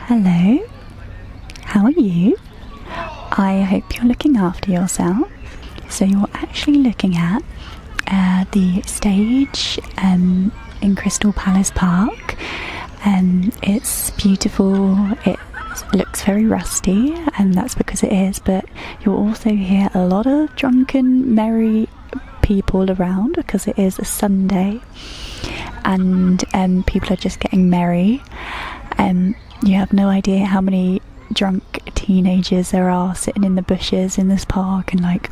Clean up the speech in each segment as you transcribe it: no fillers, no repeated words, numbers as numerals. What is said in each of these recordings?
Hello, how are you? I hope you're looking after yourself. So you're actually looking at the stage in Crystal Palace Park. It's beautiful, it looks very rusty, and that's because it is, but you'll also hear a lot of drunken, merry people around because it is a Sunday, and people are just getting merry. You have no idea how many drunk teenagers there are sitting in the bushes in this park, and like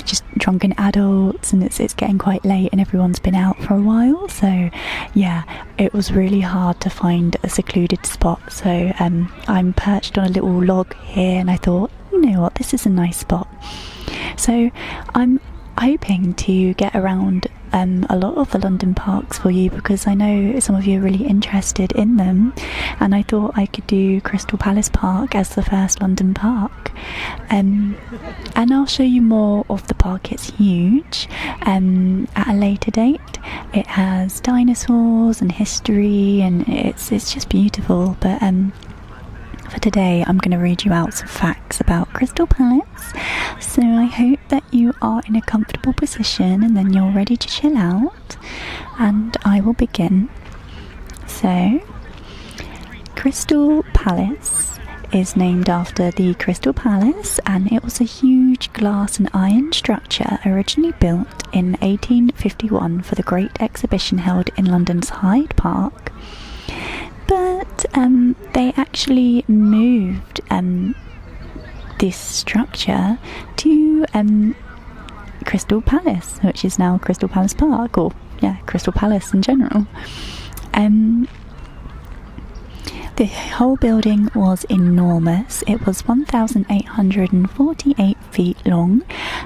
just drunken adults, and it's getting quite late and everyone's been out for a while, so yeah, it was really hard to find a secluded spot. So I'm perched on a little log here, and I thought, you know what, this is a nice spot. So I'm hoping to get around a lot of the London parks for you, because I know some of you are really interested in them, and I thought I could do Crystal Palace Park as the first London park, and I'll show you more of the park. It's huge. At a later date, it has dinosaurs and history, and it's just beautiful, but for today, I'm going to read you out some facts about Crystal Palace. So I hope that you are in a comfortable position and then you're ready to chill out. And I will begin. So, Crystal Palace is named after the Crystal Palace, and it was a huge glass and iron structure originally built in 1851 for the Great Exhibition held in London's Hyde Park. But they actually moved this structure to Crystal Palace, which is now Crystal Palace Park, or yeah, Crystal Palace in general. The whole building was enormous. It was 1,848 feet long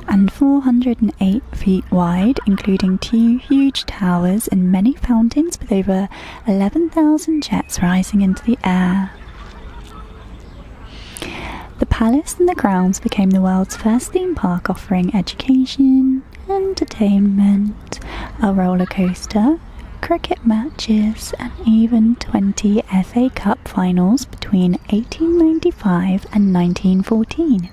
and 408 feet wide, including 2 huge towers and many fountains with over 11,000 jets rising into the air. The palace and the grounds became the world's first theme park, offering education, entertainment, a roller coaster, cricket matches, and even 20 FA Cup finals between 1895 and 1914.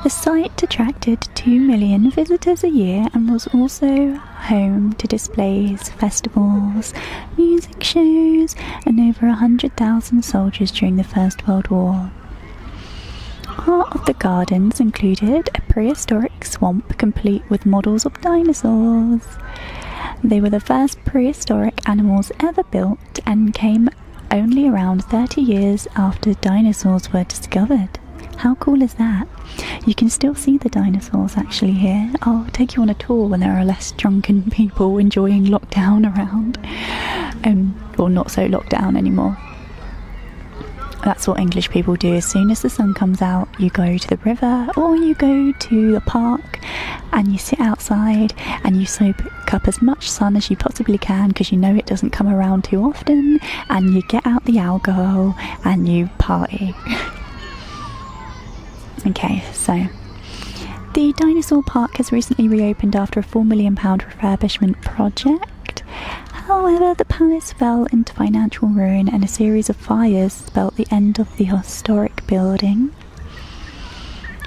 The site attracted 2 million visitors a year and was also home to displays, festivals, music shows, and over 100,000 soldiers during the First World War. Part of the gardens included a prehistoric swamp complete with models of dinosaurs. They were the first prehistoric animals ever built and came only around 30 years after dinosaurs were discovered. How cool is that? You can still see the dinosaurs actually here. I'll take you on a tour when there are less drunken people enjoying lockdown around. Or not so locked down anymore. That's what English people do. As soon as the sun comes out, you go to the river or you go to the park and you sit outside and you soak up as much sun as you possibly can, because you know it doesn't come around too often, and you get out the alcohol and you party. Okay, so the dinosaur park has recently reopened after a £4 million refurbishment project. However, the palace fell into financial ruin and a series of fires spelt the end of the historic building.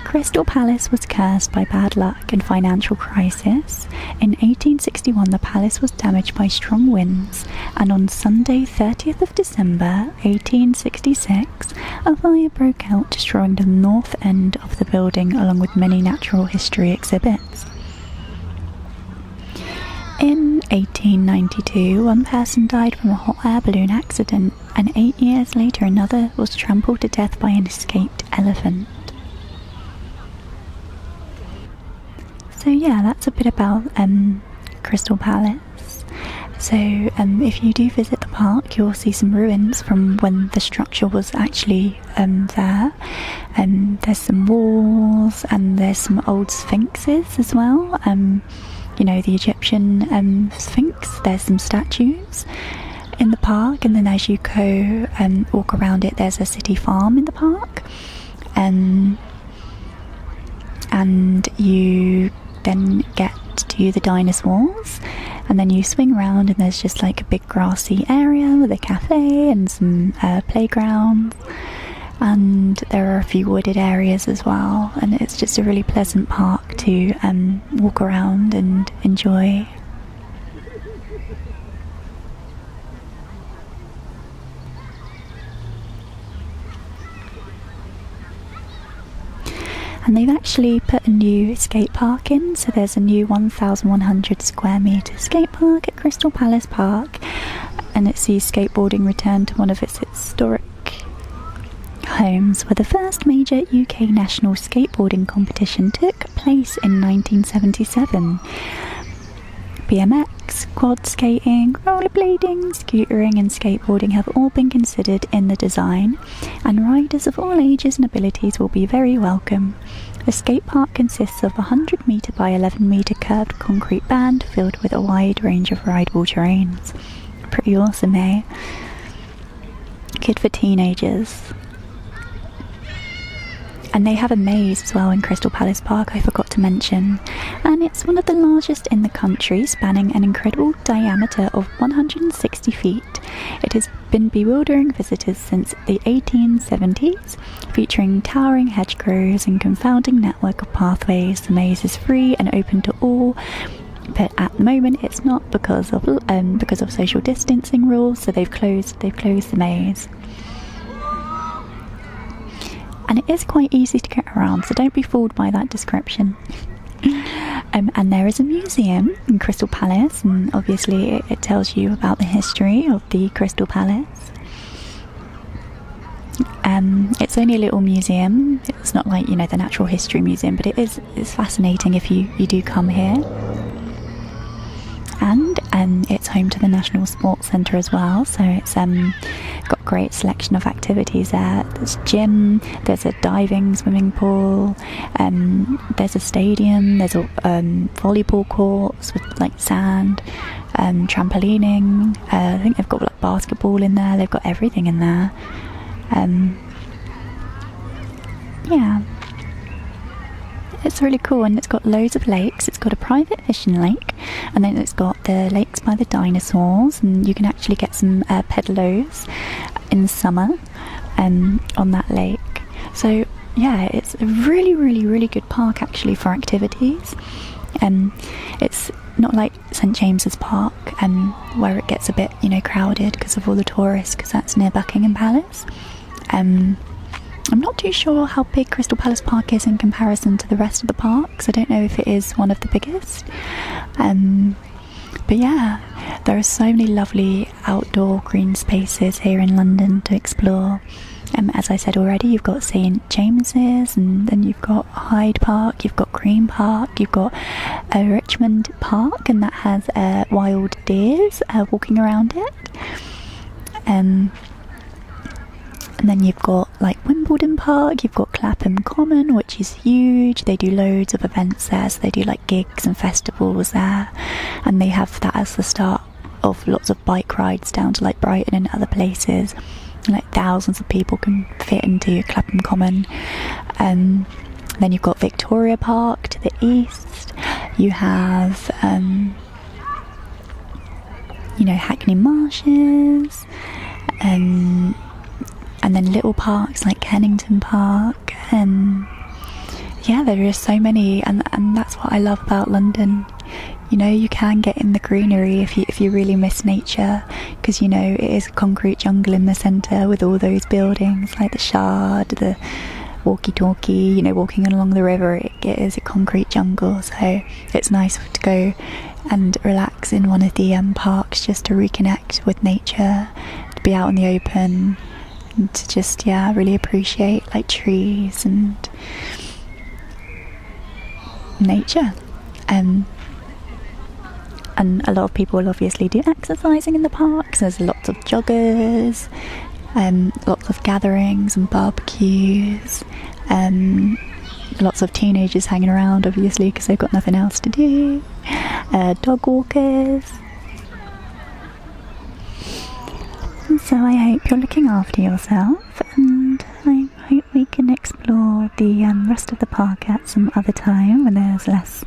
Crystal Palace was cursed by bad luck and financial crisis. In 1861, the palace was damaged by strong winds, and on Sunday, 30th of December 1866, a fire broke out, destroying the north end of the building along with many natural history exhibits. In 1892, one person died from a hot air balloon accident, and 8 years later another was trampled to death by an escaped elephant. So yeah, that's a bit about Crystal Palace. So if you do visit the park, you'll see some ruins from when the structure was actually there. There's some walls and there's some old sphinxes as well. You know, the Egyptian sphinx. There's some statues in the park, and then as you go and walk around it, there's a city farm in the park, and you then get to the dinosaurs, And then you swing around and there's just like a big grassy area with a cafe and some playgrounds. And there are a few wooded areas as well, and it's just a really pleasant park to walk around and enjoy. And they've actually put a new skate park in, so there's a new 1,100 square metre skate park at Crystal Palace Park, and it sees skateboarding return to one of its historic homes, where the first major UK national skateboarding competition took place in 1977. BMX, quad skating, rollerblading, scootering and skateboarding have all been considered in the design, and riders of all ages and abilities will be very welcome. The skate park consists of a 100 metre by 11 metre curved concrete band filled with a wide range of rideable terrains. Pretty awesome, eh? Good for teenagers. And they have a maze as well in Crystal Palace Park, I forgot to mention. And it's one of the largest in the country, spanning an incredible diameter of 160 feet. It has been bewildering visitors since the 1870s, featuring towering hedgerows and confounding network of pathways. The maze is free and open to all, but at the moment it's not because of social distancing rules, so they've closed the maze. And it is quite easy to get around, so don't be fooled by that description. And there is a museum in Crystal Palace, and obviously it tells you about the history of the Crystal Palace. It's only a little museum. It's not like, the Natural History Museum, but it's fascinating if you do come here. And it's home to the National Sports Centre as well, so it's got a great selection of activities there. There's a gym, there's a diving swimming pool, there's a stadium, there's a volleyball courts with like sand, trampolining, I think they've got like basketball in there, they've got everything in there. Yeah, it's really cool, and it's got loads of lakes. It's got a private fishing lake, and then it's got the lakes by the dinosaurs, and you can actually get some pedalos in the summer on that lake. So yeah, it's a really, really, really good park actually for activities. It's not like St James's Park, where it gets a bit crowded because of all the tourists, because that's near Buckingham Palace. I'm not too sure how big Crystal Palace Park is in comparison to the rest of the parks. I don't know if it is one of the biggest. But yeah, there are so many lovely outdoor green spaces here in London to explore. As I said already, you've got St James's, and then you've got Hyde Park, you've got Green Park, you've got Richmond Park, and that has wild deers walking around it. And then you've got like Wimbledon Park, you've got Clapham Common, which is huge. They do loads of events there, so they do like gigs and festivals there, and they have that as the start of lots of bike rides down to like Brighton and other places. And, like thousands of people can fit into Clapham Common. Then you've got Victoria Park to the east. You have Hackney Marshes, and then little parks like Kennington Park, and yeah, there are so many, and that's what I love about London. You can get in the greenery if you really miss nature, because it is a concrete jungle in the centre with all those buildings like the Shard, the walkie-talkie, walking along the river. It is a concrete jungle, so it's nice to go and relax in one of the parks just to reconnect with nature, to be out in the open, and to just really appreciate like trees and nature. And a lot of people will obviously do exercising in the parks. There's lots of joggers, lots of gatherings and barbecues, lots of teenagers hanging around obviously because they've got nothing else to do, dog walkers. So I hope you're looking after yourself, and I hope we can explore the rest of the park at some other time when there's less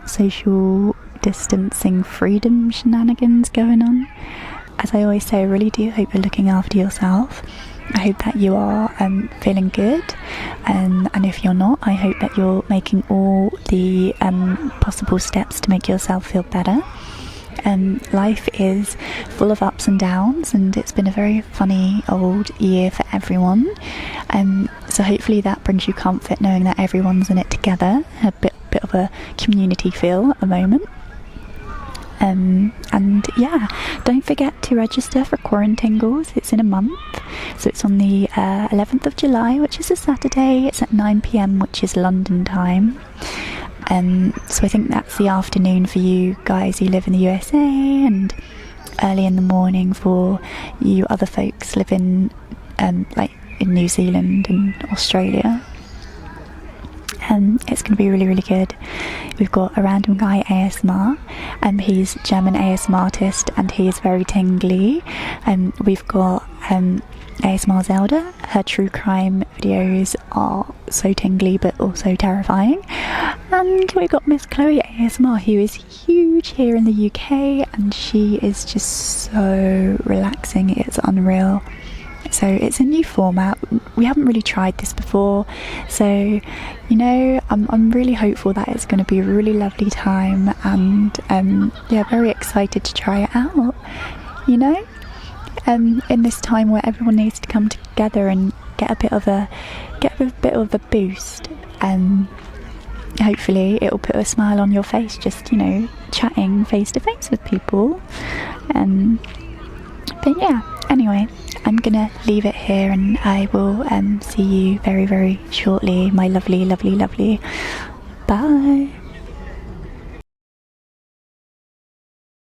social distancing freedom shenanigans going on. As I always say, I really do hope you're looking after yourself. I hope that you are feeling good, and if you're not, I hope that you're making all the possible steps to make yourself feel better. Life is full of ups and downs, and it's been a very funny old year for everyone, so hopefully that brings you comfort knowing that everyone's in it together, a bit of a community feel at the moment. And yeah, don't forget to register for Quarantingles. It's in a month, so it's on the 11th of July, which is a Saturday. It's at 9 p.m, which is London time. So I think that's the afternoon for you guys who live in the USA, and early in the morning for you other folks living like in New Zealand and Australia. It's going to be really, really good. We've got a random guy ASMR, he's German ASMR artist, and he is very tingly. We've got ASMR Zelda. Her true crime videos are so tingly but also terrifying. And we've got Miss Chloe ASMR, who is huge here in the UK, and she is just so relaxing. It's unreal. So it's a new format. We haven't really tried this before, so you know, I'm really hopeful that it's going to be a really lovely time, and yeah, very excited to try it out, you know, in this time where everyone needs to come together and get a bit of a boost. Hopefully it'll put a smile on your face, just, you know, chatting face to face with people. But yeah, anyway, I'm gonna leave it here, and I will see you very, very shortly, my lovely, lovely, lovely. Bye.